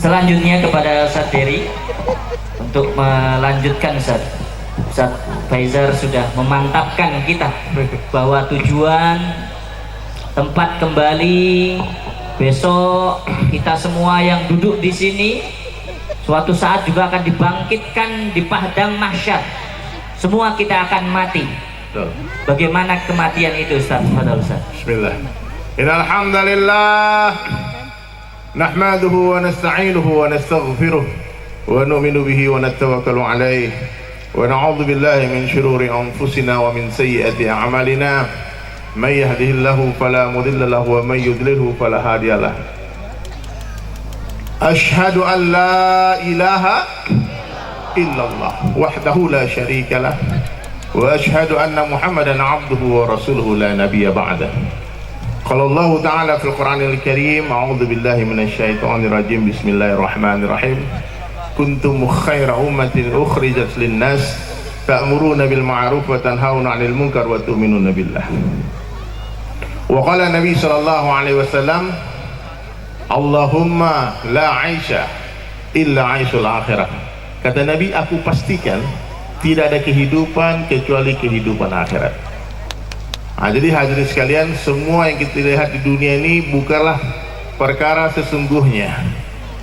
Selanjutnya kepada Ustaz Dery untuk melanjutkan Ustaz. Ustaz Faizar sudah memantapkan kita bahwa tujuan tempat kembali besok kita semua yang duduk di sini suatu saat juga akan dibangkitkan di padang mahsyar. Semua kita akan mati. Bagaimana kematian itu Ustaz? Fadhal Ustaz. Bismillah. Innal hamdalillah nahmaduhu wa nasta'inuhu wa nastaghfiruh wa nu'minu bihi wa natawakkalu alayhi wa na'udzu billahi min shururi anfusina wa min sayyiati a'malina may yahdihillahu fala mudilla lahu wa may yudlilhu fala hadiya lahu. Ashhadu an la ilaha illallah wahdahu la syarika lah wa ashhadu anna Muhammadan 'abduhu wa rasuluhu la nabiyya ba'dah. Qala Allah Ta'ala fil Qur'anil Karim, a'udzu billahi minasyaitonir rajim. Bismillahirrahmanirrahim. Kuntum khaira ummatin ukhrijat lin-nas ta'muruna bil ma'ruf wa tanhauna 'anil munkar wa tu'minuna billah. Wa qala Nabi sallallahu alaihi wasallam, Allahumma la 'aisha illa 'aisyul akhirah. Kata Nabi, aku pastikan tidak ada kehidupan kecuali kehidupan akhirat. Jadi hadirin sekalian, semua yang kita lihat di dunia ini bukanlah perkara sesungguhnya.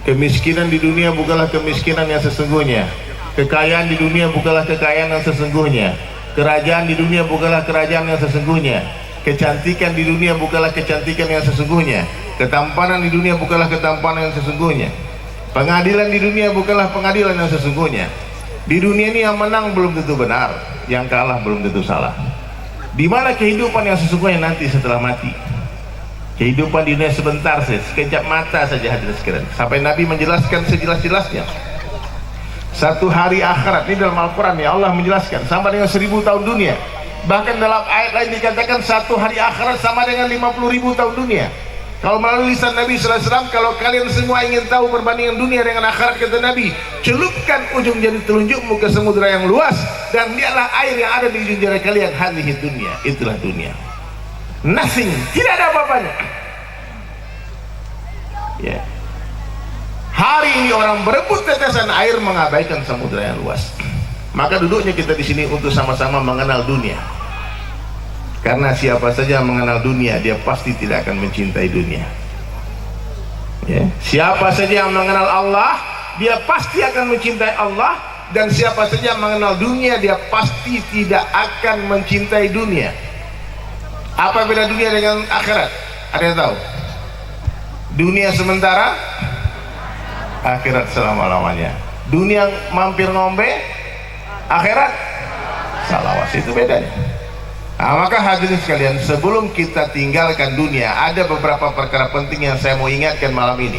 Kemiskinan di dunia bukanlah kemiskinan yang sesungguhnya. Kekayaan di dunia bukanlah kekayaan yang sesungguhnya. Kerajaan di dunia bukanlah kerajaan yang sesungguhnya. Kecantikan di dunia bukanlah kecantikan yang sesungguhnya. Ketampanan di dunia bukanlah ketampanan yang sesungguhnya. Pengadilan di dunia bukanlah pengadilan yang sesungguhnya. Di dunia ini yang menang belum tentu benar, yang kalah belum tentu salah. Di mana kehidupan yang sesungguhnya nanti setelah mati? Kehidupan di dunia sebentar saja, sekejap mata saja hadirin sekalian. Sampai Nabi menjelaskan sejelas-jelasnya. Satu hari akhirat, ini dalam Al-Quran ya, Allah menjelaskan sama dengan 1000 tahun dunia. Bahkan dalam ayat lain dikatakan satu hari akhirat sama dengan 50.000 tahun dunia. Kalau melalui lisan Nabi SAW, kalau kalian semua ingin tahu perbandingan dunia dengan akhirat, kata Nabi, celupkan ujung jari telunjukmu ke samudra yang luas dan lihatlah air yang ada di ujung jari kalian. Hadhihi dunia, itulah dunia. Nothing, tidak ada apa-apanya. Ya. Hari ini orang berebut tetesan air mengabaikan samudra yang luas. Maka duduknya kita di sini untuk sama-sama mengenal dunia. Karena siapa saja yang mengenal dunia, dia pasti tidak akan mencintai dunia. Ya. Siapa saja yang mengenal Allah, dia pasti akan mencintai Allah. Dan siapa saja yang mengenal dunia, dia pasti tidak akan mencintai dunia. Apa beda dunia dengan akhirat? Ada yang tahu? Dunia sementara, akhirat selama-lamanya. Dunia mampir ngombe, akhirat salawas. Itu bedanya. Nah, maka hadirin sekalian, sebelum kita tinggalkan dunia, ada beberapa perkara penting yang saya mau ingatkan malam ini.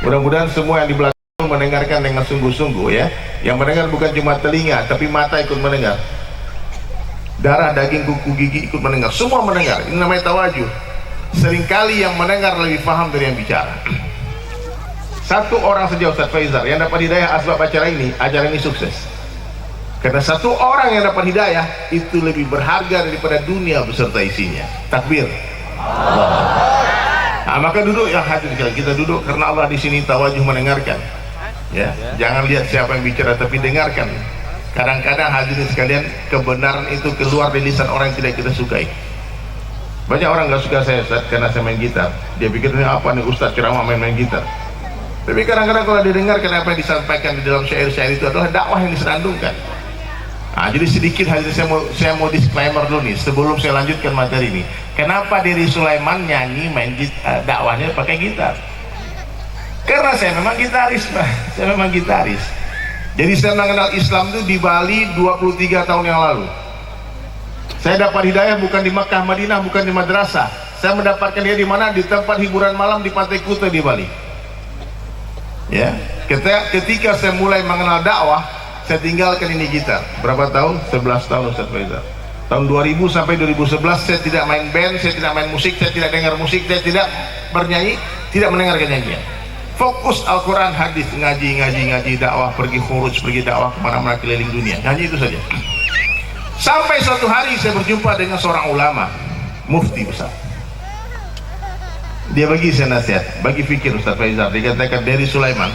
Mudah-mudahan semua yang di belakang mendengarkan dengan sungguh-sungguh ya. Yang mendengar bukan cuma telinga, tapi mata ikut mendengar. Darah, daging, kuku, gigi ikut mendengar. Semua mendengar. Ini namanya tawajuh. Seringkali yang mendengar lebih paham dari yang bicara. Satu orang saja Ustaz Faizar yang dapat hidayah asbab acara ini sukses. Karena satu orang yang dapat hidayah itu lebih berharga daripada dunia beserta isinya. Takbir. Allah. Nah, maka duduk ya hadirin, kita duduk karena Allah di sini tawajuh mendengarkan. Ya, jangan lihat siapa yang bicara tapi dengarkan. Kadang-kadang hadirin sekalian, kebenaran itu keluar dari lisan orang yang tidak kita sukai. Banyak orang nggak suka saya Ustaz karena saya main gitar. Dia pikir ini apa nih Ustaz ceramah main gitar. Tapi kadang-kadang kalau didengarkan apa yang disampaikan di dalam syair-syair itu adalah dakwah yang diserandungkan. Nah, jadi sedikit saya mau disclaimer dulu nih sebelum saya lanjutkan materi ini. Kenapa Dery Sulaiman nyanyi main dakwahnya pakai gitar? Karena saya memang gitaris, Pak. Saya memang gitaris. Jadi saya mengenal Islam itu di Bali 23 tahun yang lalu. Saya dapat hidayah bukan di Makkah, Madinah, bukan di madrasah. Saya mendapatkan dia di mana? Di tempat hiburan malam di Pantai Kuta di Bali. Ya, ketika saya mulai mengenal dakwah, saya tinggalkan ini gitar. Berapa tahun? 11 tahun Ustaz Faizal. Tahun 2000 sampai 2011 saya tidak main band, saya tidak main musik, saya tidak dengar musik, saya tidak bernyanyi, tidak mendengarkan nyanyian. Fokus Al-Quran, hadis, ngaji, dakwah, pergi khuruj, pergi dakwah kemana-mana keliling dunia. Hanya itu saja. Sampai suatu hari saya berjumpa dengan seorang ulama, mufti besar. Dia bagi saya nasihat, bagi fikir Ustaz Faizal. Dikatakan dari Sulaiman,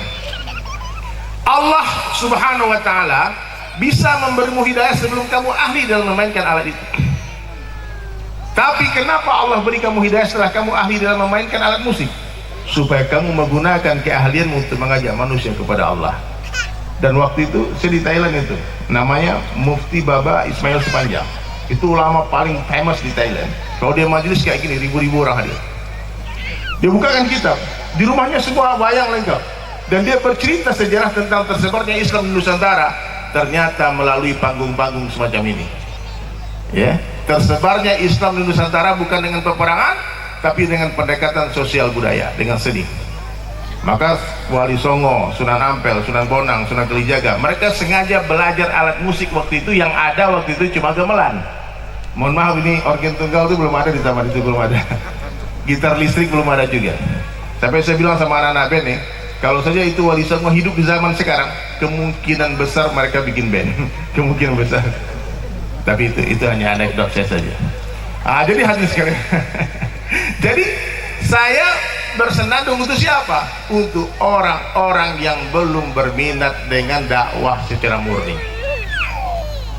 Allah subhanahu wa ta'ala bisa memberimu hidayah sebelum kamu ahli dalam memainkan alat itu. Tapi kenapa Allah beri kamu hidayah setelah kamu ahli dalam memainkan alat musik? Supaya kamu menggunakan keahlianmu untuk mengajak manusia kepada Allah. Dan waktu itu saya di Thailand itu, namanya Mufti Baba Ismail Sepanjang. Itu ulama paling famous di Thailand. Kalau dia majelis kayak gini, ribu-ribu orang hadir. Dia bukakan kitab, di rumahnya semua wayang lengkap, dan dia bercerita sejarah tentang tersebarnya Islam di Nusantara. Ternyata melalui panggung-panggung semacam ini, ya, tersebarnya Islam di Nusantara bukan dengan peperangan, tapi dengan pendekatan sosial budaya, dengan seni. Maka Wali Songo, Sunan Ampel, Sunan Bonang, Sunan Kalijaga, mereka sengaja belajar alat musik waktu itu. Yang ada waktu itu cuma gamelan. Mohon maaf, ini organ tunggal itu belum ada di taman itu, belum ada. Gitar listrik belum ada juga. Sampai saya bilang sama anak-anak band nih, kalau saja itu Wali Songo hidup di zaman sekarang, kemungkinan besar mereka bikin band. Kemungkinan besar. Tapi itu hanya anekdot saya saja. Jadi hadis sekalian. Jadi saya bersenandung untuk siapa? Untuk orang-orang yang belum berminat dengan dakwah secara murni.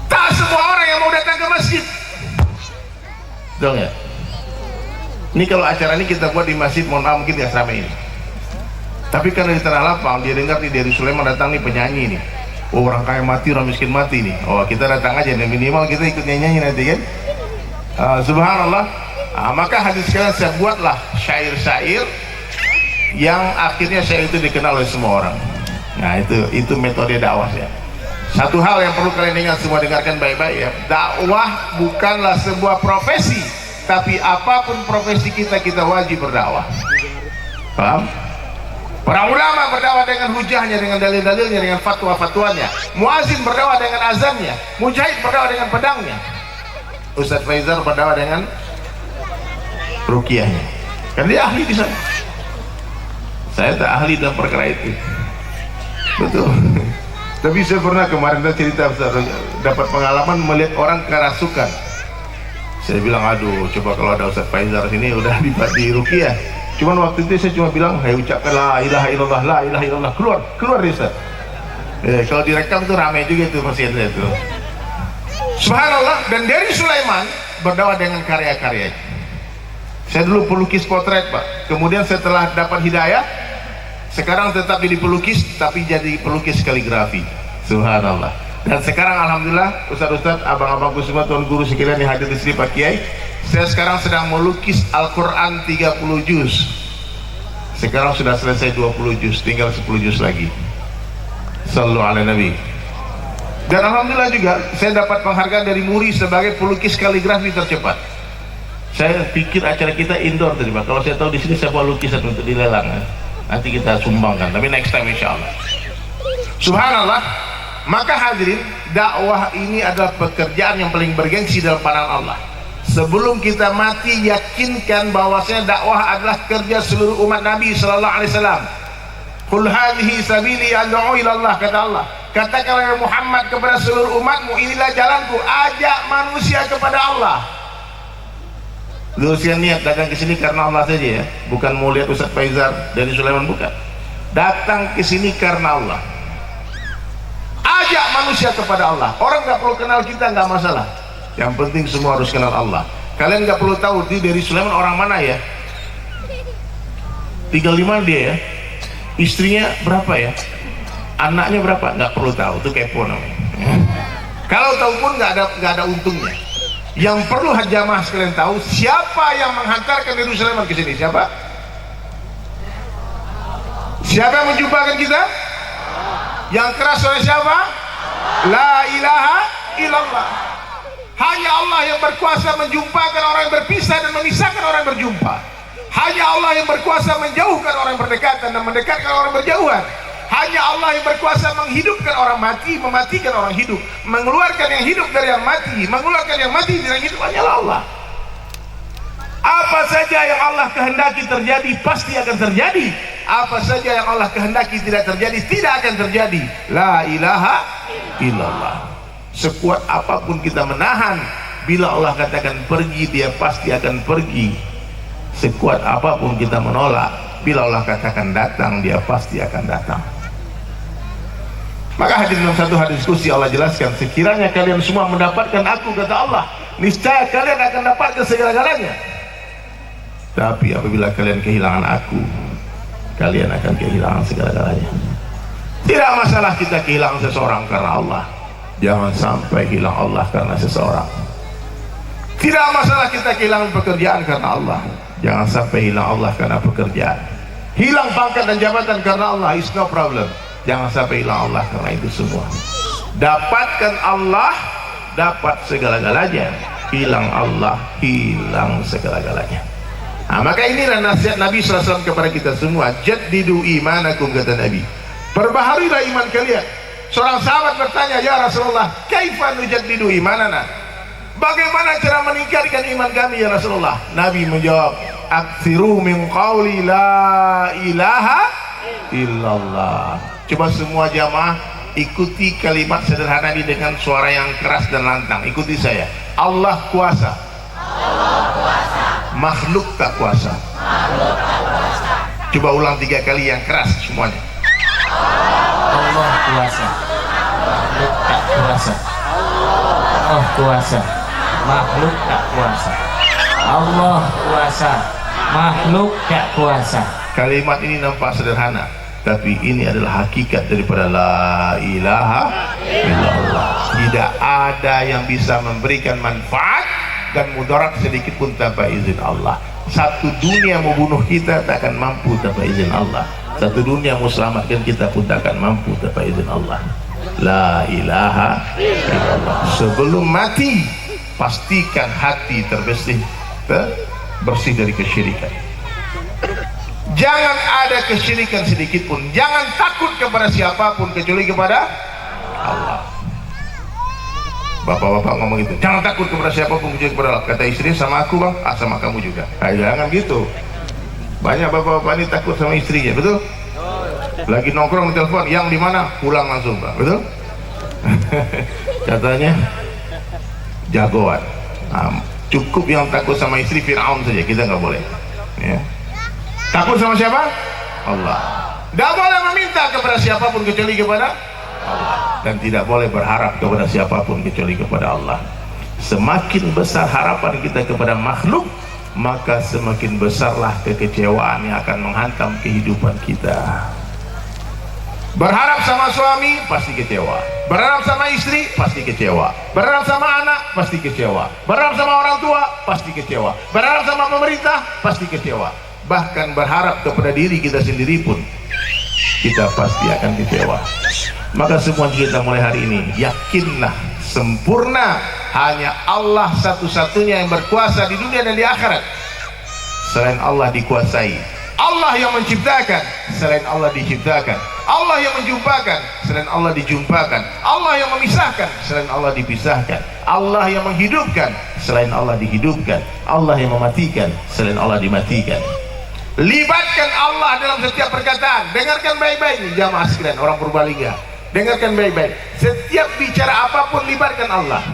Tak semua orang yang mau datang ke masjid. Dong ya. Ini kalau acara ini kita buat di masjid, mohon maaf mungkin gak seramai ini. Tapi karena di Tanah Lapang dia dengar nih dari Sulaiman datang nih penyanyi nih. Oh, orang kaya mati, orang miskin mati nih. Oh, kita datang aja nih, minimal kita ikut nyanyi nanti kan. Subhanallah. Maka hadis sekalian saya buatlah syair-syair yang akhirnya syair itu dikenal oleh semua orang. Nah, itu metode dakwah ya. Satu hal yang perlu kalian ingat semua, dengarkan baik-baik ya. Dakwah bukanlah sebuah profesi, tapi apapun profesi kita wajib berdakwah. Paham? Para ulama berdakwah dengan hujahnya, dengan dalil-dalilnya, dengan fatwa-fatwanya. Muazin berdakwah dengan azannya, mujahid berdakwah dengan pedangnya, Ustaz Faizal berdakwah dengan ruqyahnya. Kan dia ahli di sana. Saya tak ahli dalam perkara itu. Betul. Tapi saya pernah kemarin cerita, dapat pengalaman melihat orang kerasukan. Saya bilang, aduh, coba kalau ada Ustaz Faizal sini udah di ruqyah. Cuman waktu itu saya cuma bilang, hai ucapkan la ilaha illallah, la ilaha illallah, keluar deh Ustaz. Kalau direkam tuh ramai juga itu pasien saya itu. Subhanallah. Dan dari Sulaiman berdakwah dengan karya-karyanya. Saya dulu pelukis potret Pak, kemudian setelah dapat hidayah, sekarang tetap jadi pelukis tapi jadi pelukis kaligrafi. Subhanallah. Dan sekarang alhamdulillah Ustaz-Ustaz, abang-abangku semua, tuan guru sekalian yang hadir di sini, Pak Kiai, saya sekarang sedang melukis Al-Quran 30 juz. Sekarang sudah selesai 20 juz, tinggal 10 juz lagi. Sallu ala Nabi. Dan alhamdulillah juga saya dapat penghargaan dari MURI sebagai pelukis kaligrafi tercepat. Saya pikir acara kita indoor tadi Pak. Kalau saya tahu di sini saya buat lukisan untuk dilelang. Nanti kita sumbangkan. Tapi next time insya Allah. Subhanallah. Maka hadirin, dakwah ini adalah pekerjaan yang paling bergengsi dalam pandangan Allah. Sebelum kita mati, yakinkan bahwasanya dakwah adalah kerja seluruh umat Nabi Sallallahu Alaihi Wasallam. Qul hadhihi sabili ad'u ila Allah, kata Allah. Katakanlah Muhammad kepada seluruh umatmu, inilah jalanku, ajak manusia kepada Allah. Luruskan niat datang ke sini karena Allah saja ya, bukan mau lihat Ustaz Faizal dari Sulaiman, bukan. Datang ke sini karena Allah. Ajak manusia kepada Allah. Orang nggak perlu kenal kita, nggak masalah. Yang penting semua harus kenal Allah. Kalian nggak perlu tahu dia dari Sulaiman orang mana ya. Tinggal di mana dia ya. Istrinya berapa ya. Anaknya berapa, nggak perlu tahu. Itu kepo namanya. Kalau tahu pun nggak ada untungnya. Yang perlu jamaah sekalian tahu, siapa yang menghantarkan dari Sulaiman ke sini? Siapa? Siapa yang menjumpakan kita? Yang keras oleh siapa? La ilaha illallah. Hanya Allah yang berkuasa menjumpakan orang yang berpisah dan memisahkan orang yang berjumpa. Hanya Allah yang berkuasa menjauhkan orang yang berdekatan dan mendekatkan orang yang berjauhan. Hanya Allah yang berkuasa menghidupkan orang mati, mematikan orang hidup, mengeluarkan yang hidup dari yang mati, mengeluarkan yang mati dari yang hidup. Hanyalah Allah. Apa saja yang Allah kehendaki terjadi pasti akan terjadi. Apa saja yang Allah kehendaki tidak terjadi, tidak akan terjadi. La ilaha illallah. Sekuat apapun kita menahan, bila Allah katakan pergi, dia pasti akan pergi. Sekuat apapun kita menolak, bila Allah katakan datang, dia pasti akan datang. Maka hadir dalam satu hadis qudsi Allah jelaskan, sekiranya kalian semua mendapatkan aku, kata Allah, niscaya kalian akan dapatkan segala-galanya. Tapi apabila kalian kehilangan aku, kalian akan kehilangan segala-galanya. Tidak masalah kita kehilangan seseorang karena Allah, jangan sampai hilang Allah karena seseorang. Tidak masalah kita kehilangan pekerjaan karena Allah, jangan sampai hilang Allah karena pekerjaan. Hilang pangkat dan jabatan karena Allah, is no problem, jangan sampai hilang Allah karena itu semua. Dapatkan Allah, dapat segala-galanya. Hilang Allah, hilang segala-galanya. Nah, maka inilah nasihat Nabi SAW kepada kita semua. Jaddidu imanakum, kata Nabi, perbaharilah iman kalian. Seorang sahabat bertanya, ya Rasulullah, kaifa nujaddidu imanana, bagaimana cara meningkatkan iman kami ya Rasulullah? Nabi menjawab, aktsiru min qawli la ilaha illallah. Coba semua jamaah ikuti kalimat sederhana ini dengan suara yang keras dan lantang. Ikuti saya. Allah kuasa, makhluk tak kuasa. Coba ulang 3 kali yang keras semuanya. Allah kuasa, makhluk tak kuasa. Allah kuasa, makhluk tak kuasa. Allah kuasa, makhluk tak kuasa. Kalimat ini nampak sederhana, tapi ini adalah hakikat daripada la ilaha illallah. Tidak ada yang bisa memberikan manfaat dan mudarat sedikit pun tanpa izin Allah. Satu dunia mau bunuh kita tak akan mampu tanpa izin Allah. Satu dunia mau selamatkan kita pun tak akan mampu tanpa izin Allah. La ilaha illallah. Sebelum mati, pastikan hati bersih dari kesyirikan. Jangan ada kesyirikan sedikit pun. Jangan takut kepada siapapun kecuali kepada Allah. Bapak-bapak ngomong gitu, jangan takut kepada siapapun kecuali kepada Allah. Kata istri, sama aku bang, sama kamu juga. Jangan gitu. Banyak bapak-bapak ini takut sama istrinya, betul? Lagi nongkrong di telepon, yang di mana? Pulang langsung, bang, betul? Katanya jagoan. Cukup yang takut sama istri Fir'aun saja, kita nggak boleh. Ya. Takut sama siapa? Allah. Tidak boleh meminta kepada siapapun kecuali kepada Allah, dan tidak boleh berharap kepada siapapun kecuali kepada Allah. Semakin besar harapan kita kepada makhluk, maka semakin besarlah kekecewaan yang akan menghantam kehidupan kita. Berharap sama suami pasti kecewa, berharap sama istri pasti kecewa, berharap sama anak pasti kecewa, berharap sama orang tua pasti kecewa, berharap sama pemerintah pasti kecewa. Bahkan berharap kepada diri kita sendiri pun kita pasti akan kecewa. Maka semua kita mulai hari ini, yakinlah sempurna hanya Allah satu-satunya yang berkuasa di dunia dan di akhirat. Selain Allah dikuasai. Allah yang menciptakan, selain Allah diciptakan. Allah yang menjumpakan, selain Allah dijumpakan. Allah yang memisahkan, selain Allah dipisahkan. Allah yang menghidupkan, selain Allah dihidupkan. Allah yang mematikan, selain Allah dimatikan. Libatkan Allah dalam setiap perkataan. Dengarkan baik-baik, jamaah sekalian, orang Purbalingga. Dengarkan baik-baik. Setiap bicara apapun libatkan Allah.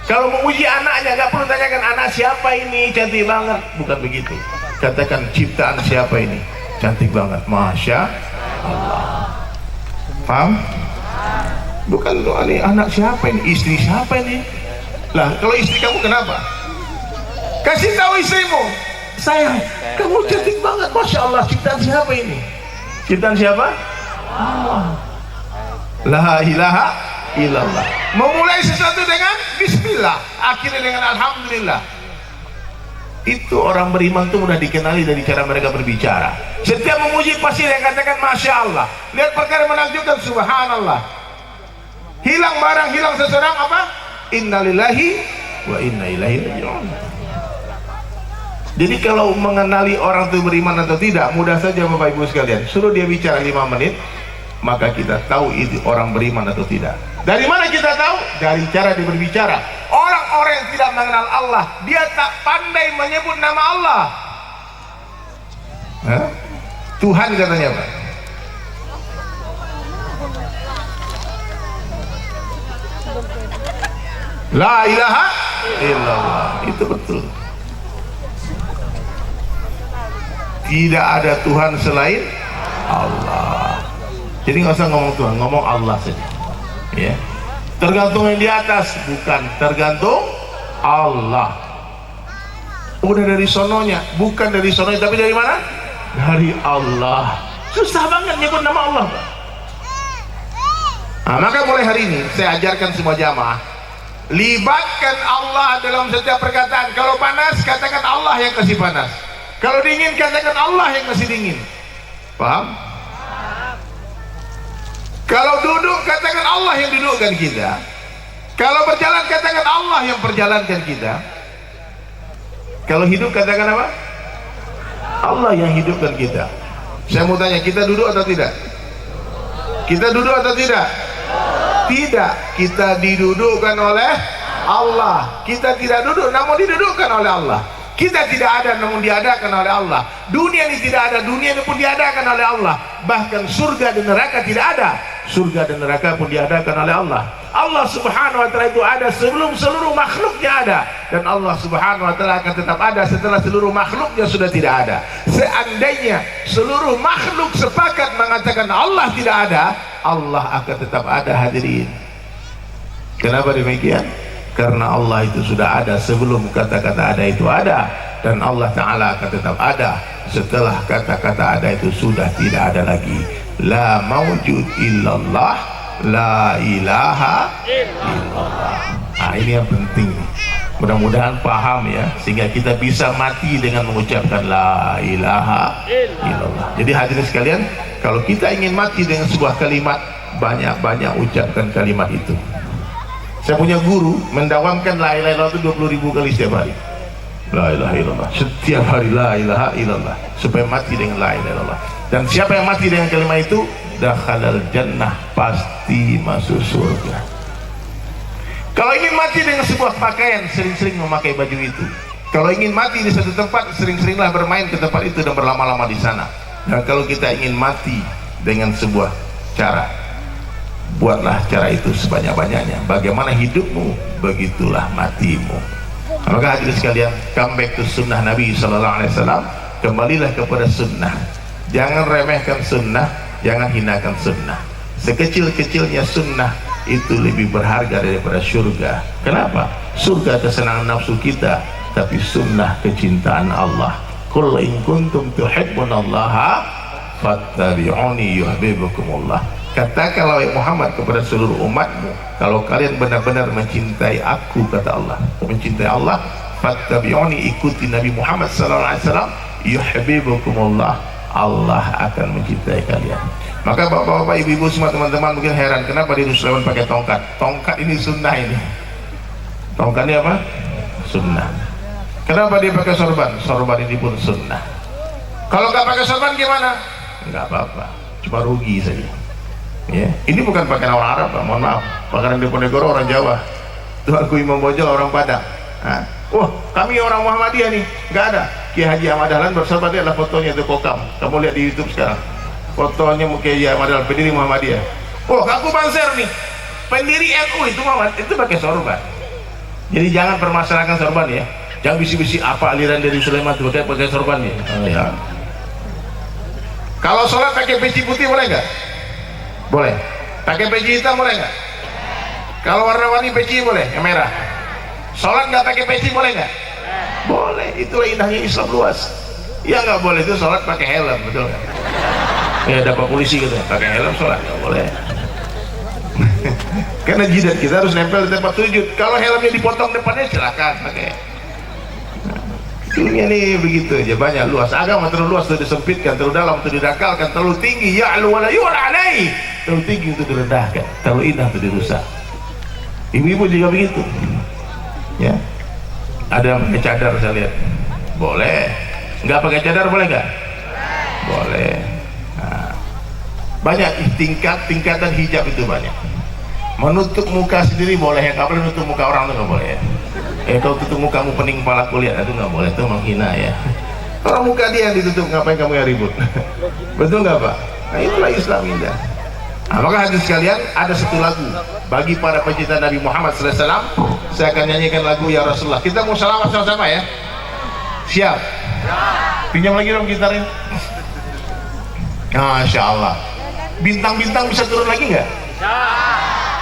Kalau memuji anaknya, nggak perlu tanyakan anak siapa ini, cantik banget. Bukan begitu. Katakan ciptaan siapa ini, cantik banget, masya Allah. Paham? Bukan doa nih, anak siapa ini, istri siapa ini. Lah kalau istri kamu kenapa? Kasih tahu istrimu, sayang, kamu cantik banget, masya Allah. Ciptaan siapa ini? Ciptaan siapa? Allah. La ilaha illallah. Memulai sesuatu dengan bismillah, akhirnya dengan alhamdulillah. Itu orang beriman itu mudah dikenali dari cara mereka berbicara. Setiap memuji pasti yang katakan masya Allah. Lihat perkara menakjubkan, subhanallah. Hilang barang, hilang seseorang, apa? Innalillahi wa inna ilaihi raji'un. Jadi kalau mengenali orang itu beriman atau tidak, mudah saja Bapak Ibu sekalian. Suruh dia bicara 5 menit, maka kita tahu itu orang beriman atau tidak. Dari mana kita tahu? Dari cara dia berbicara. Orang-orang yang tidak mengenal Allah, dia tak pandai menyebut nama Allah. Hah? Tuhan katanya apa? La ilaha illallah. Itu betul. Tidak ada Tuhan selain Allah. Jadi nggak usah ngomong Tuhan, ngomong Allah saja. Ya. Tergantung yang di atas, bukan tergantung Allah. Udah dari sononya, bukan dari sononya, tapi dari mana? Dari Allah. Susah banget nyebut nama Allah. Nah, maka mulai hari ini saya ajarkan semua jamaah, libatkan Allah dalam setiap perkataan. Kalau panas, katakan Allah yang kasih panas. Kalau dingin, katakan Allah yang kasih dingin. Paham? Kalau duduk, katakan Allah yang dudukkan kita. Kalau berjalan, katakan Allah yang perjalankan kita. Kalau hidup, katakan apa? Allah yang hidupkan kita. Saya mau tanya, kita duduk atau tidak? Kita duduk atau tidak? Tidak. Kita didudukkan oleh Allah. Kita tidak duduk, namun didudukkan oleh Allah. Kita tidak ada, namun diadakan oleh Allah. Dunia ini tidak ada, dunia ini pun diadakan oleh Allah. Bahkan surga dan neraka tidak ada, surga dan neraka pun diadakan oleh Allah. Allah subhanahu wa ta'ala itu ada sebelum seluruh makhluknya ada, dan Allah subhanahu wa ta'ala akan tetap ada setelah seluruh makhluknya sudah tidak ada. Seandainya seluruh makhluk sepakat mengatakan Allah tidak ada, Allah akan tetap ada, hadirin. Kenapa demikian? Karena Allah itu sudah ada sebelum kata-kata ada itu ada, dan Allah Ta'ala akan tetap ada setelah kata-kata ada itu sudah tidak ada lagi. La mawjud illallah, la ilaha illallah. Nah, ini yang penting, mudah-mudahan paham ya, sehingga kita bisa mati dengan mengucapkan la ilaha illallah. Jadi hadirin sekalian, kalau kita ingin mati dengan sebuah kalimat, banyak-banyak ucapkan kalimat itu. Saya punya guru mendawamkan la ilaha illallah itu 20.000 kali setiap hari. La ilaha illallah, setiap hari la ilaha illallah, supaya mati dengan la ilaha illallah. Dan siapa yang mati dengan kalimat itu, dakhalal jannah, pasti masuk surga. Kalau ingin mati dengan sebuah pakaian, sering-sering memakai baju itu. Kalau ingin mati di satu tempat, sering-seringlah bermain ke tempat itu dan berlama-lama di sana. Dan kalau kita ingin mati dengan sebuah cara, buatlah cara itu sebanyak-banyaknya. Bagaimana hidupmu, begitulah matimu. Maka hadirin sekalian, come back to sunnah Nabi sallallahu alaihi wasallam. Kembalilah kepada sunnah. Jangan remehkan sunnah, jangan hinakan sunnah. Sekecil-kecilnya sunnah itu lebih berharga daripada surga. Kenapa? Surga kesenangan nafsu kita, tapi sunnah kecintaan Allah. Qul in kuntum tuhibbunallaha fattabi'uni yuhibbukumullah. Katakanlah wahai Muhammad kepada seluruh umatmu, kalau kalian benar-benar mencintai aku, kata Allah, mencintai Allah, fattabi'uni, ikuti Nabi Muhammad sallallahu alaihi wasallam, yuhibbukumullah, Allah akan mencintai kalian. Maka bapak-bapak, ibu-ibu, semua teman-teman mungkin heran kenapa di Ruslan pakai tongkat. Tongkat ini sunnah ini. Tongkat ini apa? Sunnah. Kenapa dia pakai sorban? Sorban ini pun sunnah. Kalau nggak pakai sorban gimana? Nggak apa-apa, cuma rugi saja. Ya, ini bukan pakaian orang Arab, Pak. Mohon maaf. Pakaian Diponegoro orang Jawa. Tuanku Imam Bojol orang Padang. Nah, wah, kami orang Muhammadiyah nih, nggak ada. Kiai Haji Ahmad Dahlan bersahabat, adalah fotonya itu kokam. Kamu lihat di YouTube sekarang. Fotonya Kiai Haji Ahmad Dahlan, pendiri Muhammadiyah. Wah, aku Banser nih, pendiri NU itu Muhammad, itu pakai sorban. Jadi jangan permasalahkan sorban ya. Jangan bisi-bisi apa aliran dari Sulaiman itu pakai sorban ya. Ya. Kalau sholat pakai peci putih boleh nggak? Boleh. Pakai peci hitam boleh nggak? Kalau warna-warni peci boleh, yang merah. Sholat nggak pakai peci boleh nggak? Boleh. Itulah indahnya Islam luas. Ya nggak boleh itu sholat pakai helm, betul nggak? Ya dapat polisi gitu, pakai helm sholat nggak boleh. Karena jidat kita harus nempel di tempat sujud. Kalau helmnya dipotong depannya silakan pakai. Dunia ini begitu aja, banyak luas. Agama terlalu luas itu disempitkan, terlalu dalam itu didakalkan, terlalu tinggi ya'lu wa la yu'la alaihi, terlalu tinggi itu direndahkan, terlalu indah itu dirusak. Ibu-ibu juga begitu ya. Ada yang pakai cadar saya lihat, boleh. Nggak pakai cadar boleh nggak? Boleh. Nah, banyak tingkatan hijab itu banyak. Menutup muka sendiri boleh, yang nggak boleh menutup muka orang itu nggak boleh ya. Kalau tutup mukamu pening kepala kuliah itu nggak boleh, itu menghina ya. Orang muka dia yang ditutup, ngapain kamu yang ribut? Betul nggak Pak? Nah itulah Islam indah. Nah, maka hadirin sekalian, ada satu lagu bagi para pecinta Nabi Muhammad SAW. Saya akan nyanyikan lagu Ya Rasulullah. Kita mau salawat sama-sama ya. Siap? Pinjam lagi dong gitarnya. Masya Allah. Bintang-bintang bisa turun lagi nggak?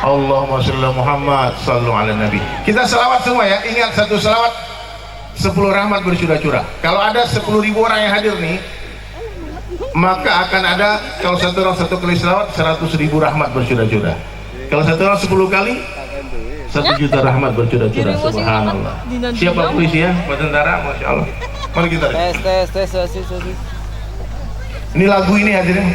Allahumma sholli ala Muhammad, sallu ala Nabi. Kita selawat semua ya. Ingat, satu selawat 10 rahmat bercurah-curah. Kalau ada 10.000 orang yang hadir nih, maka akan ada, kalau satu orang satu kali selawat, 100.000 rahmat bercurah-curah. Kalau satu orang 10 kali, 1 juta rahmat bercurah-curah. Subhanallah. Siapa polisi ya? Pak tentara, masya Allah. Mari kita. Tes. Ini lagu ini hadirin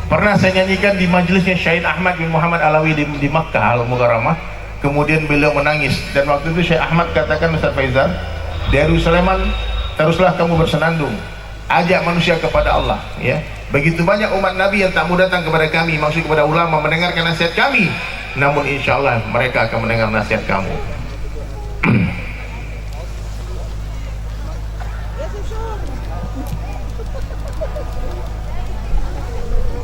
pernah saya nyanyikan di majelisnya Syahid Ahmad bin Muhammad Alawi di Makkah Al-Mukarramah. Kemudian beliau menangis, dan waktu itu Syekh Ahmad katakan, Ustaz Faizal, dari Sulaiman, teruslah kamu bersenandung, ajak manusia kepada Allah, ya. Begitu banyak umat Nabi yang tak mau datang kepada kami, maksud kepada ulama, mendengarkan nasihat kami, namun insya Allah mereka akan mendengar nasihat kamu.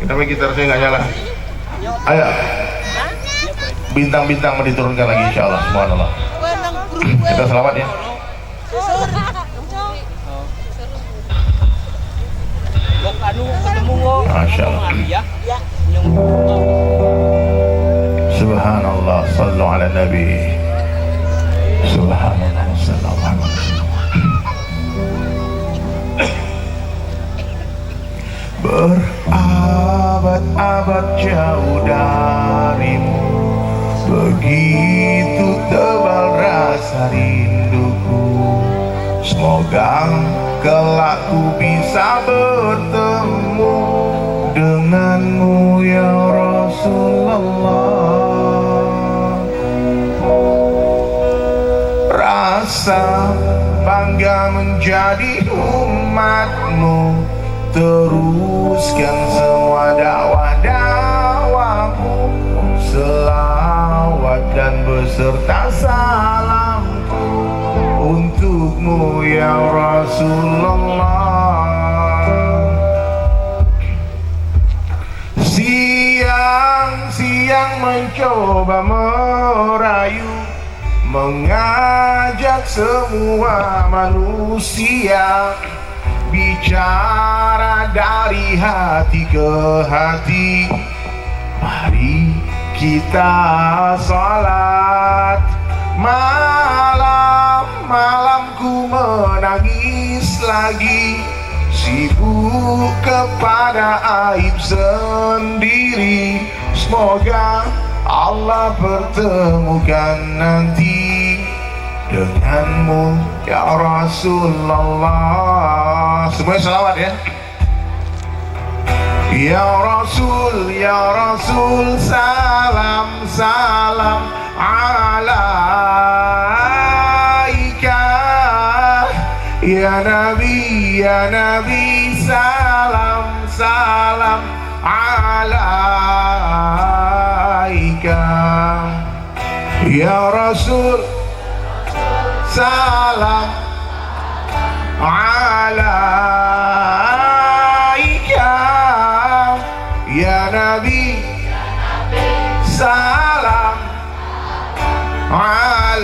Tapi gitar saya nggak nyala. Ayo, bintang-bintang mau diturunkan lagi insya Allah. Subhanallah. Kita selawat ya. Masya Allah. Subhanallah, sallu ala Nabi. Subhanallah, sallu ala Nabi. Berabad-abad jauh darimu, begitu tebal rasa rinduku. Semoga kelak ku bisa bertemu denganmu ya Rasulullah. Rasa bangga menjadi umatmu, teruskan semua dakwah-dakwahmu, selawat dan beserta salamku untukmu ya Rasulullah. Siang-siang mencoba merayu, mengajak semua manusia, bicara dari hati ke hati. Mari kita salat. Malam-malam ku menangis lagi, sibuk kepada aib sendiri. Semoga Allah pertemukan nanti denganmu ya Rasulullah. Semuanya salawat ya. Ya Rasul, salam salam alaika. Ya Nabi, salam salam alaika. Ya Rasul, salam alaika. Ya Nabi, salam alaika.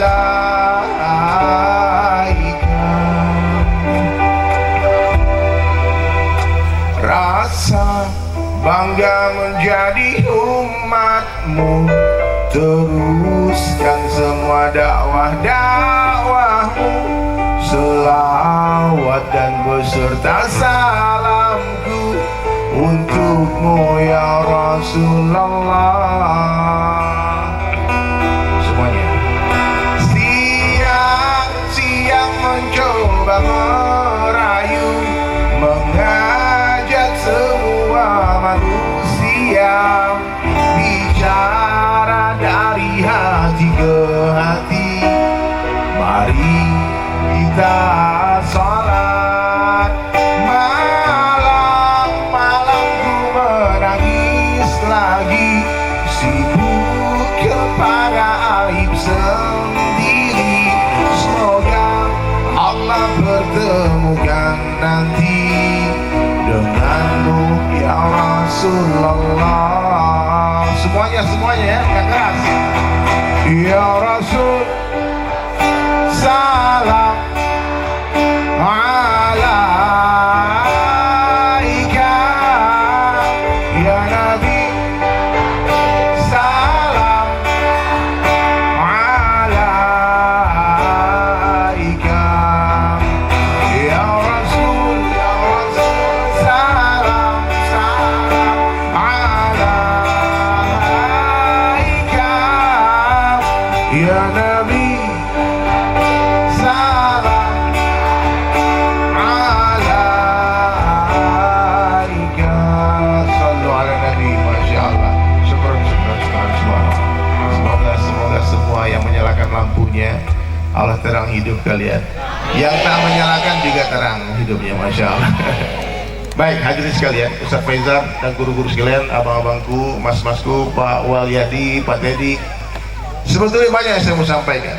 Rasa bangga menjadi umatmu, teruskan semua dakwah-dakwahmu, selawat dan beserta salamku untukmu ya Rasulullah. Semuanya. Siang-siang mencoba merayu, mengajak semua manusia, bicara dari hati ke hati. Mari kita salat. Malam-malam ku menangis lagi, sibuk kepada aib sendiri. Semoga Allah pertemukan nanti denganmu ya Rasulullah. Semuanya ya, yang keras. Ya Rasul, salam alaika. lampunya, Allah terang hidup kalian. Yang tak menyalakan juga terang hidupnya, Masya Allah. Baik, hadirin sekalian, Ustaz Faizal dan guru-guru sekalian, abang-abangku, mas-masku, Pak Walyadi, Pak Teddy, sebetulnya banyak yang saya mau sampaikan.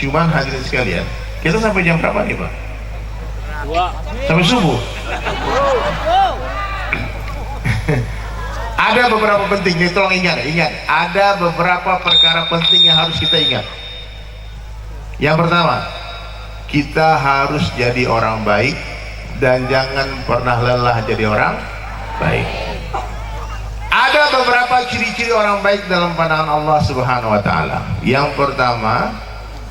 Cuman hadirin sekalian, kita sampai jam berapa nih, Pak? Sampai subuh. Ada beberapa penting, nih tolong ingat, ada beberapa perkara penting yang harus kita ingat. Yang pertama, kita harus jadi orang baik dan jangan pernah lelah jadi orang baik. Ada beberapa ciri-ciri orang baik dalam pandangan Allah Subhanahu wa taala. Yang pertama,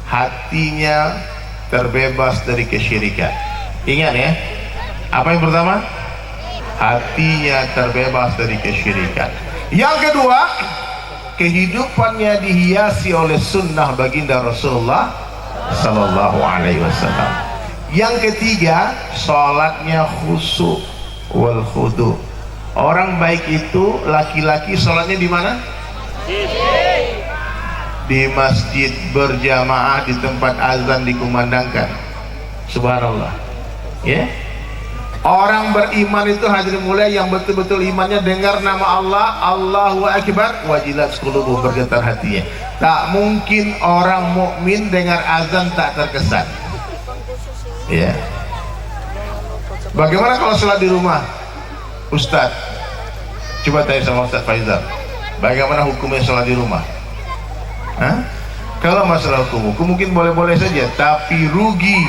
hatinya terbebas dari kesyirikan. Ingat ya. Apa yang pertama? Hatinya terbebas dari kesyirikan. Yang kedua, kehidupannya dihiasi oleh sunnah baginda Rasulullah sallallahu alaihi wasallam. Yang ketiga, sholatnya khusyuk wal khudu. Orang baik itu laki-laki sholatnya di mana? Di masjid berjamaah, di tempat azan dikumandangkan. Subhanallah. Ya. Orang beriman itu hadirin mulia yang betul-betul imannya dengar nama Allah, Allahu Akbar, wajilat qulubuhum, bergetar hatinya. Tak mungkin orang mukmin dengar azan tak terkesan. Ya. Bagaimana kalau sholat di rumah, Ustadz? Coba tanya sama Ustadz Faizal, bagaimana hukumnya sholat di rumah? Hah? Kalau masalah hukum mungkin boleh-boleh saja, tapi rugi.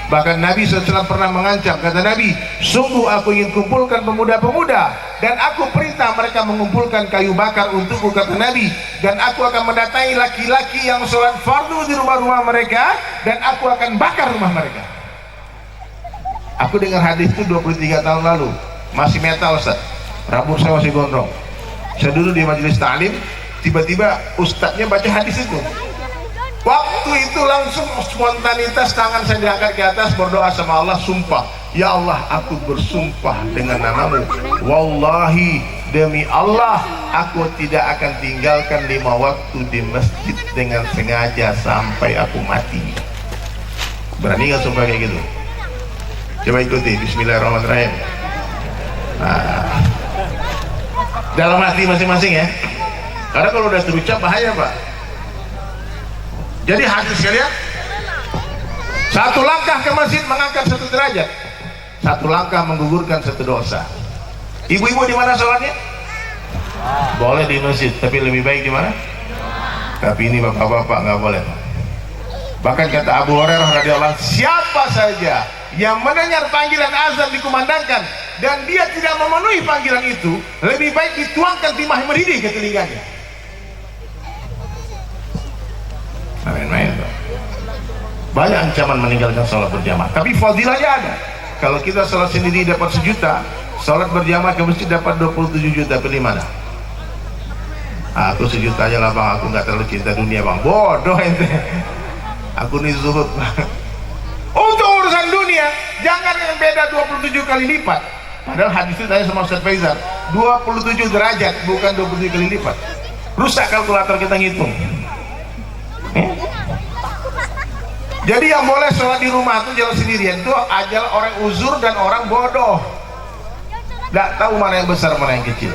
Bahkan Nabi SAW pernah mengancam, kata Nabi, sungguh aku ingin kumpulkan pemuda-pemuda dan aku perintah mereka mengumpulkan kayu bakar untukku, kata Nabi, dan aku akan mendatangi laki-laki yang sholat fardu di rumah-rumah mereka dan aku akan bakar rumah mereka. Aku dengar hadis itu 23 tahun lalu, masih metal Ustaz, rambut saya masih gondrong. Saya dulu di majelis ta'lim, tiba-tiba ustadznya baca hadis itu. Waktu itu langsung spontanitas tangan saya diangkat ke atas, berdoa sama Allah, sumpah, ya Allah, aku bersumpah dengan namamu, wallahi, demi Allah, aku tidak akan tinggalkan 5 waktu di masjid dengan sengaja sampai aku mati. Berani nggak sumpah kayak gitu? Coba ikuti, bismillahirrahmanirrahim. Nah, dalam hati masing-masing ya, karena kalau udah terucap bahaya Pak. Jadi hadis sekalian, satu langkah ke masjid mengangkat 1 derajat, 1 langkah menggugurkan 1 dosa. Ibu-ibu di mana sholatnya? Boleh di masjid, tapi lebih baik di mana? Tapi ini bapak-bapak nggak boleh. Bahkan kata Abu Hurairah radhiyallahu anhu, siapa saja yang mendengar panggilan azan dikumandangkan dan dia tidak memenuhi panggilan itu, lebih baik dituangkan timah mendidih ke telinganya. Main-main. Banyak ancaman meninggalkan sholat berjamaah, tapi fadilahnya ada. Kalau kita sholat sendiri dapat 1 juta, sholat berjamaah ke masjid dapat 27 juta. Pilih mana? Aku 1 juta aja lah bang, aku nggak terlalu cinta dunia bang. Bodoh ente. Aku nih zuhud. Untuk urusan dunia jangan yang beda 27 kali lipat. Padahal hadis itu tanya sama Ustaz Faizal, 27 derajat bukan 27 kali lipat. Rusak kalkulator kita ngitung. Jadi yang boleh sholat di rumah itu jalan sendirian itu adalah orang uzur dan orang bodoh, tidak tahu mana yang besar mana yang kecil.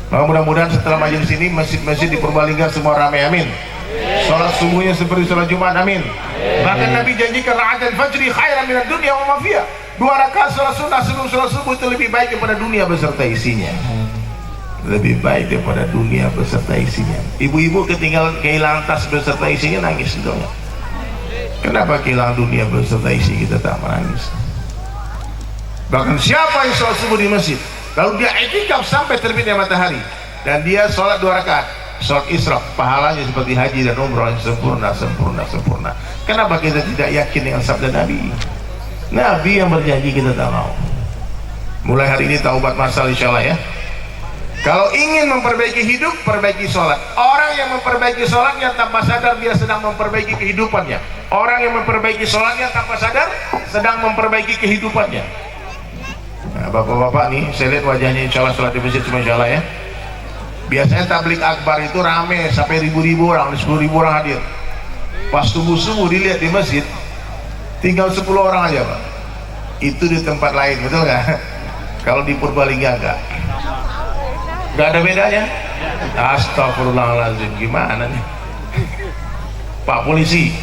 Nah, mudah-mudahan setelah majelis ini masjid-masjid di Purbalingga semua ramai, amin. Sholat subuhnya seperti sholat Jumat, amin. Bahkan Nabi janjikan ra'atul fajri khairan minad dunya wa ma fiha. 2 rakaat sholat sunnah sebelum sholat subuh itu lebih baik daripada dunia beserta isinya. Lebih baik daripada dunia beserta isinya. Ibu-ibu kehilangan tas beserta isinya nangis dong. Kenapa kehilangan dunia beserta isi kita tak menangis? Bahkan siapa yang sholat subuh di masjid, lalu dia i'tikaf sampai terbitnya matahari dan dia sholat 2 rakaat, sholat isyraq, pahalanya seperti haji dan umrah yang sempurna. Kenapa kita tidak yakin dengan sabda Nabi? Nabi yang berjanji kita tak mau. Mulai hari ini taubat masal insyaallah ya. Kalau ingin memperbaiki hidup, perbaiki sholat. Orang yang memperbaiki sholatnya tanpa sadar dia sedang memperbaiki kehidupannya. Orang yang memperbaiki sholatnya tanpa sadar sedang memperbaiki kehidupannya. Nah, bapak-bapak nih, saya lihat wajahnya insya Allah sholat di masjid cuma insya Allah ya. Biasanya tablik akbar itu rame sampai ribu-ribu orang, 10.000 orang hadir. Pas subuh-subuh dilihat di masjid tinggal 10 orang aja Pak. Itu di tempat lain, betul nggak? Kalau di Purbalingga nggak ada bedanya. Astagfirullahaladzim, gimana nih Pak Polisi?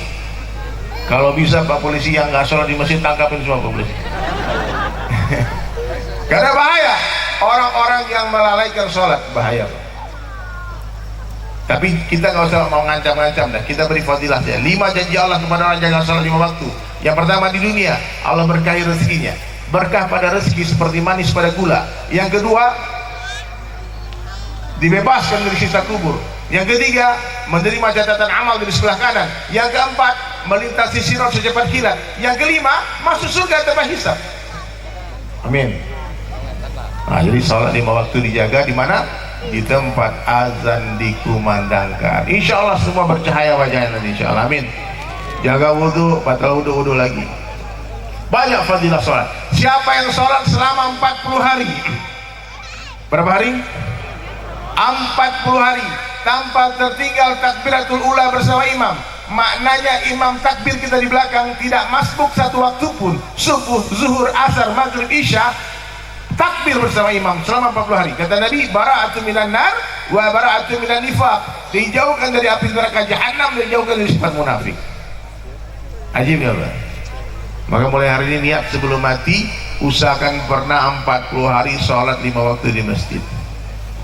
Kalau bisa Pak Polisi yang nggak sholat di masjid tangkapin semua Pak Polisi. Karena bahaya orang-orang yang melalaikan sholat, bahaya Pak. Tapi kita nggak usah mau ngancam-ngancam dah. Kita beri fadilah saja. 5 janji Allah kepada orang jaga sholat 5 waktu. Yang pertama, di dunia Allah berkahi rezekinya, berkah pada rezeki seperti manis pada gula. Yang kedua, dibebaskan dari siksa kubur. Yang ketiga, menerima catatan amal dari sebelah kanan. Yang keempat, melintasi sirat secepat kilat. Yang kelima, masuk surga tanpa hisab. Amin. Nah, jadi sholat 5 waktu dijaga di mana? Di tempat azan dikumandangkan. Insya Allah semua bercahaya wajahnya nanti, insya Allah. Amin. Jaga wudhu, batal wudhu lagi. Banyak fadilah sholat. Siapa yang sholat selama 40 hari? Berapa hari? 40 hari tanpa tertinggal takbiratul ula bersama imam. Maknanya imam takbir kita di belakang tidak masbuk satu waktu pun. Subuh, zuhur, asar, maghrib, isya takbir bersama imam selama 40 hari. Kata Nabi, bara'atu minan nar wa bara'atu minan nifaq. Dijauhkan dari api neraka jahanam, dijauhkan dari sifat munafik. Ajib ya Allah. Maka mulai hari ini niat sebelum mati, usahakan pernah 40 hari sholat 5 waktu di masjid.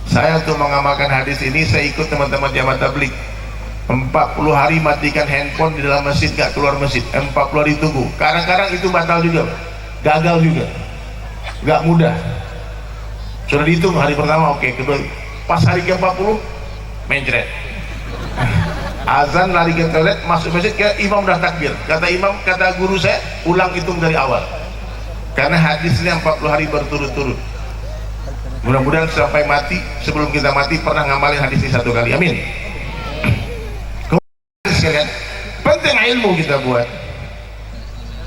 Saya untuk mengamalkan hadis ini, saya ikut teman-teman jamaah tabligh. 40 hari matikan handphone di dalam masjid, gak keluar masjid. 40 hari tunggu. Kadang-kadang itu batal juga, gagal juga, gak mudah. Sudah dihitung hari pertama, oke. Kedua, pas hari ke-40 mencret. Azan, lari ke toilet, masuk masjid, ke imam dah takbir. Kata imam, kata guru saya, ulang hitung dari awal. Karena hadisnya 40 hari berturut-turut. Mudah-mudahan sampai mati, sebelum kita mati pernah ngamalin hadis ini 1 kali. Amin. Kemudian sekalian, penting ilmu kita buat.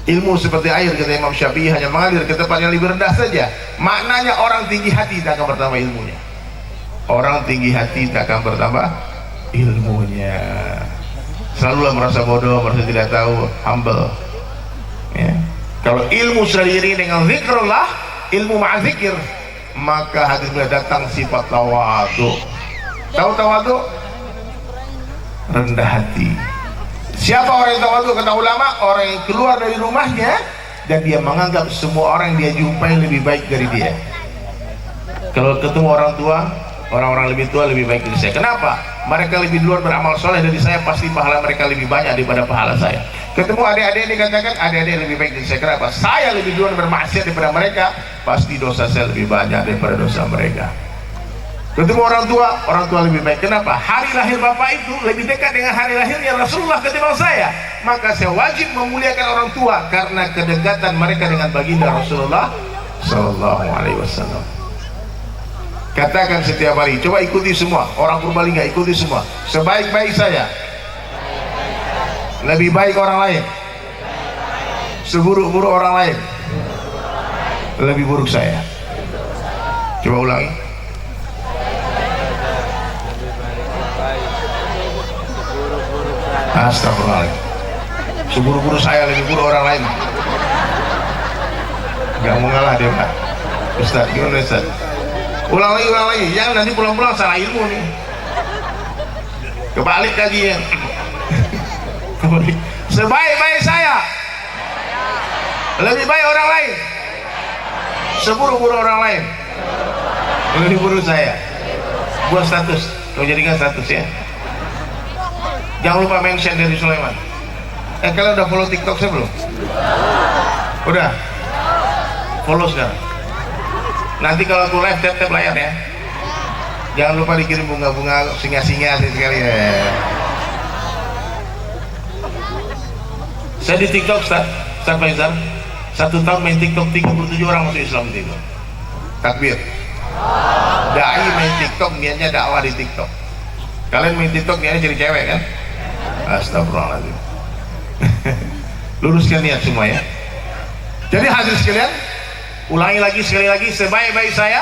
Ilmu seperti air, kata Imam Syafi'i, hanya mengalir ke tempat yang lebih rendah saja. Maknanya orang tinggi hati tak akan bertambah ilmunya. Orang tinggi hati tak akan bertambah ilmunya. Selalulah merasa bodoh, merasa tidak tahu, humble. Ya. Kalau ilmu sudah diiringi dengan zikrullah, ilmu ma'azikir, maka hadis mulai datang sifat tawadu. Tahu tawadu? Rendah hati. Siapa orang yang tawadu? Kata ulama, orang yang keluar dari rumahnya dan dia menganggap semua orang yang dia jumpai lebih baik dari dia. Kalau ketemu orang tua, orang-orang lebih tua lebih baik dari saya. Kenapa? Mereka lebih duluan beramal soleh dari saya, pasti pahala mereka lebih banyak daripada pahala saya. Ketemu adik-adik ini, katakan adik-adik lebih baik dari saya. Kenapa? Saya lebih duluan bermaksiat daripada mereka, pasti dosa saya lebih banyak daripada dosa mereka. Ketemu orang tua lebih baik. Kenapa? Hari lahir bapak itu lebih dekat dengan hari lahirnya Rasulullah ketimbang saya. Maka saya wajib memuliakan orang tua karena kedekatan mereka dengan baginda Rasulullah Sallallahu Alaihi Wasallam. Katakan setiap hari, coba ikuti semua. Orang Purbalingga ikuti semua. Sebaik-baik saya, lebih baik orang lain. Seburuk-buruk orang lain, lebih buruk saya. Coba ulangi. Astagfirullahaladzim. Seburuk-buruk saya, lebih buruk orang lain. Gak mau ngalah dia Pak Ustaz. Gimana Ustaz? Ulang lagi, jangan nanti pulang-pulang salah ilmu nih. Kebalik lagi ya. Sebaik-baik saya, lebih baik orang lain. Seburuk-buruk orang lain, lebih buruk saya. Buat status, kau jadikan status ya. Jangan lupa mention dari Sulaiman. Kalian udah follow TikTok saya belum? Udah? Follow sekarang. Nanti kalau aku live, tap layar ya. Jangan lupa dikirim bunga-bunga singa-singa sekali ya. Saya di TikTok, Ustaz Faizal, 1 tahun main TikTok, 37 orang masuk Islam di TikTok. Takbir. Dai main TikTok, niatnya dakwah di TikTok. Kalian main TikTok niatnya jadi cewek kan? Astagfirullahaladzim. Luruskan niat semua ya. Jadi hasil sekalian, ulangi lagi sekali lagi, sebaik-baik saya,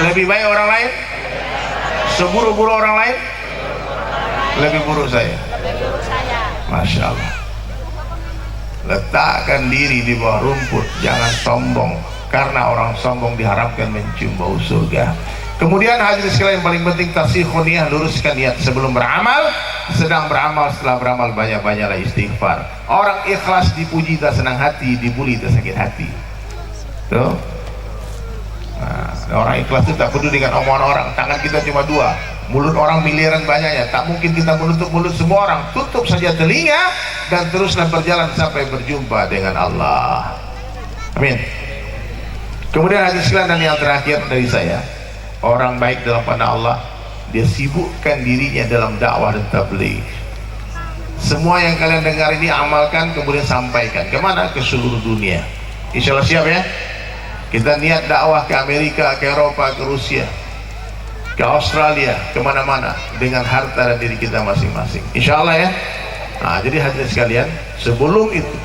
lebih baik orang lain. Seburuk-buruk orang lain, lebih buruk saya. Masya Allah. Letakkan diri di bawah rumput, jangan sombong, karena orang sombong diharapkan mencium bau surga. Kemudian hadirin sekalian, yang paling penting tasihun niyah, luruskan niat sebelum beramal. Sedang beramal, setelah beramal banyak-banyaklah istighfar. Orang ikhlas dipuji tak senang hati, dibuli tak sakit hati. Tuh. Nah, orang ikhlas itu tak peduli dengan omongan orang. Tangan kita cuma dua, mulut orang miliaran banyaknya. Tak mungkin kita menutup mulut semua orang. Tutup saja telinga dan teruslah berjalan sampai berjumpa dengan Allah. Amin. Kemudian hadirin sekalian, dan yang terakhir dari saya, orang baik dalam pandang Allah, dia sibukkan dirinya dalam dakwah dan tabligh. Semua yang kalian dengar ini amalkan, kemudian sampaikan kemana? Ke seluruh dunia. Insya Allah siap ya. Kita niat dakwah ke Amerika, ke Eropa, ke Rusia, ke Australia, kemana-mana dengan harta dan diri kita masing-masing. Insya Allah ya. Nah, jadi hadirin sekalian, sebelum itu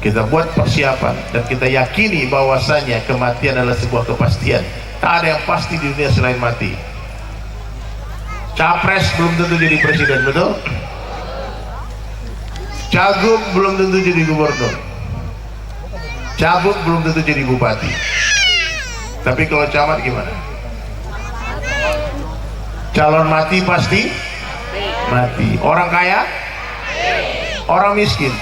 kita buat persiapan dan kita yakini bahwasanya kematian adalah sebuah kepastian. Tak ada yang pasti di dunia selain mati. Capres belum tentu jadi presiden, betul? Cagup belum tentu jadi gubernur. Cagup belum tentu jadi bupati. Tapi kalau camat gimana? Calon mati pasti mati. Orang kaya, orang miskin,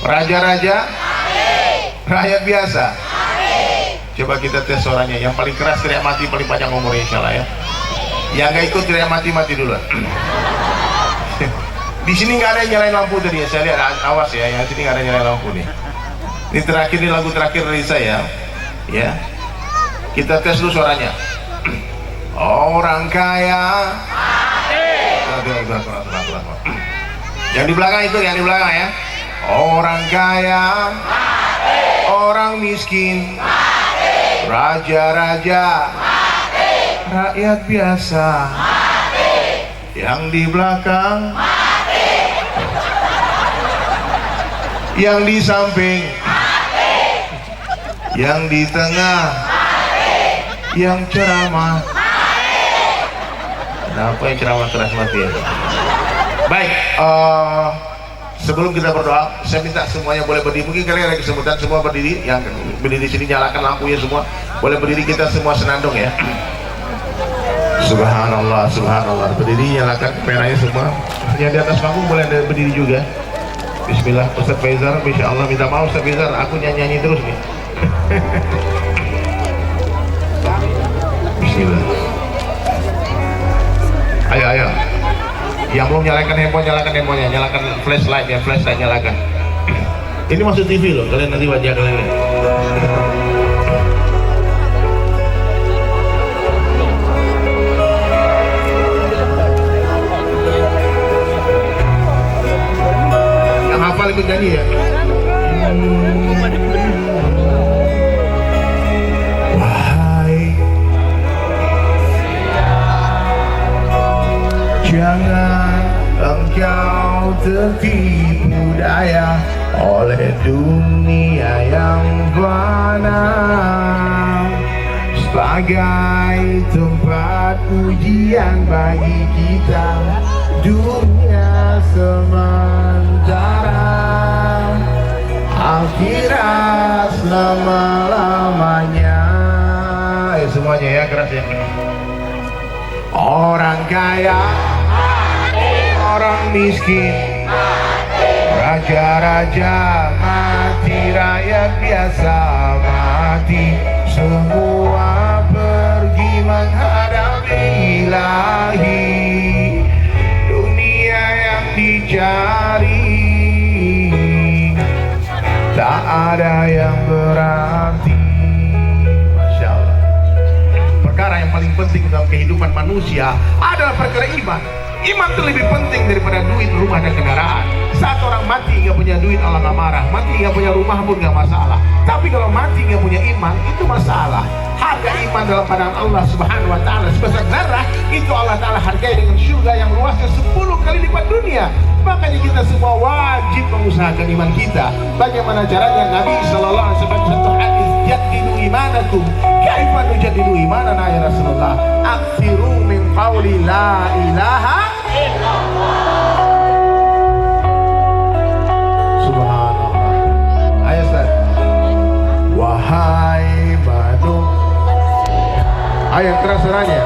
raja-raja, rakyat biasa. Coba kita tes suaranya. Yang paling keras teriak mati, paling panjang umurnya insya Allah ya. Yang gak ikut teriak mati, mati dulu. Di sini nggak ada yang nyalain lampu tadi ya. Saya lihat, awas ya, yang sini nggak ada yang nyalain lampu nih. Ini terakhir, ini lagu terakhir dari saya. Ya, kita tes dulu suaranya. Orang kaya. Yang di belakang itu, yang di belakang ya. Orang kaya, orang miskin, raja-raja, rakyat biasa. Yang di belakang, yang di samping, yang di tengah, yang ceramah. Kenapa yang ceramah keras mati ya? Baik, sebelum kita berdoa, saya minta semuanya boleh berdiri. Mungkin kalian ada kesemutan, semua berdiri. Yang berdiri di sini nyalakan lampunya semua. Boleh berdiri, kita semua senandung ya. Subhanallah, subhanallah. Berdiri, nyalakan merahnya semua. Yang di atas panggung boleh ada berdiri juga. Bismillah. Ustaz Faizar, insya Allah minta maaf Ustaz Faizar, aku nyanyi terus nih. Bismillah. Ayo, ayo. Yang belum nyalakan handphone, nyalakan handphonenya, nyalakan flashlight ya, flashlight nyalakan. Ini masuk TV loh, kalian nanti wajah kalian lihat. Yang hafal ikut nyanyi ya. Wahai, jangan engkau tertipu daya oleh dunia yang fana sebagai tempat ujian bagi kita. Dunia sementara, akhirat selama-lamanya. Semuanya ya, keras ya. Orang kaya, orang miskin, raja-raja mati, rakyat biasa mati. Semua pergi menghadap Ilahi. Dunia yang dicari tak ada yang berarti. Masya Allah. Perkara yang paling penting dalam kehidupan manusia adalah perkara iman. Iman itu lebih penting daripada duit, rumah, dan kendaraan. Saat orang mati nggak punya duit, Allah nggak marah. Mati nggak punya rumah pun nggak masalah. Tapi kalau mati nggak punya iman, itu masalah. Harga iman dalam pandangan Allah Subhanahu Wa Taala sebesar zarah, itu Allah Taala hargai dengan surga yang luasnya 10 kali lipat dunia. Makanya kita semua wajib mengusahakan iman kita. Bagaimana caranya? Nabi Sallallahu Alaihi Wasallam satu hadis, jadidu imanakum. Kaifa nujadidu imanana ya Rasulullah? Aksiru min qawli la ilaha illallah. Ayo keras suaranya.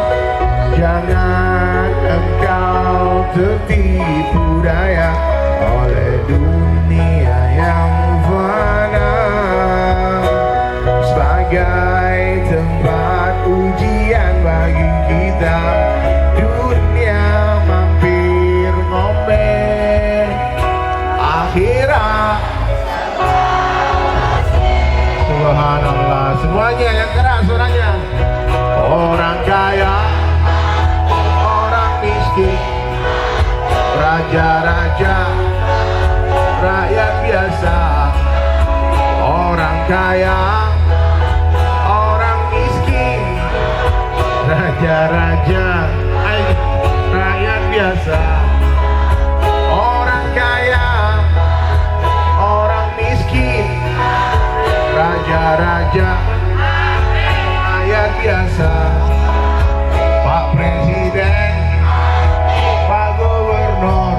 Jangan engkau tertipu daya oleh dunia yang fana sebagai tempat ujian bagi kita. Dunia mampir ngombe, akhirat. Subhanallah. Semuanya yang keras suaranya. Orang kaya, orang miskin, raja-raja, rakyat biasa. Orang kaya, orang miskin, raja-raja, rakyat biasa. Orang kaya, orang miskin, raja-raja, rakyat biasa. Pak Presiden, Pak Gubernur,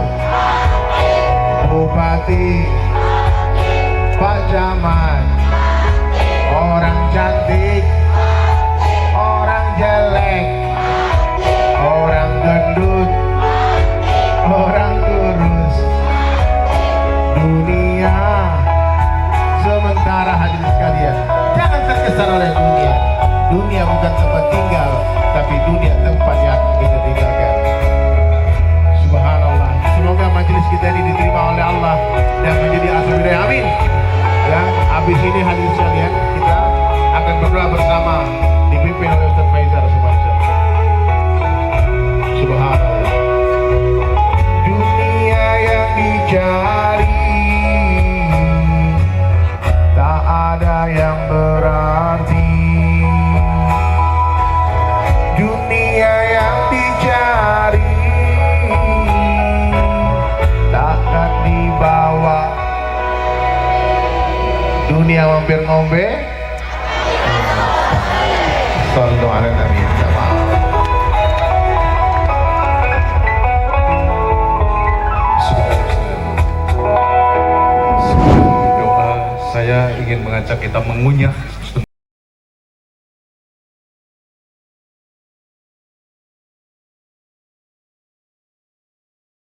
Bupati, Pak Camat, orang cantik, orang jelek, orang gendut, orang kurus. Dunia sementara, hadirin sekalian, jangan terkesan oleh dunia. Dunia bukan tempat tinggal, tapi dunia tempat yang kita tinggalkan. Subhanallah. Semoga majelis kita ini diterima oleh Allah dan menjadi asal hidayah. Amin. Ya, habis ini hadirin sekalian, kita akan berdoa bersama dipimpin oleh Ustaz Faizal Sumansyah. Subhanallah. Dunia yang dicari tak ada yang berarti. Dunia yang dicari takkan dibawa. Dunia mampir ngombe. Sallu ala Nabi. Doa saya ingin mengajak kita mengunyah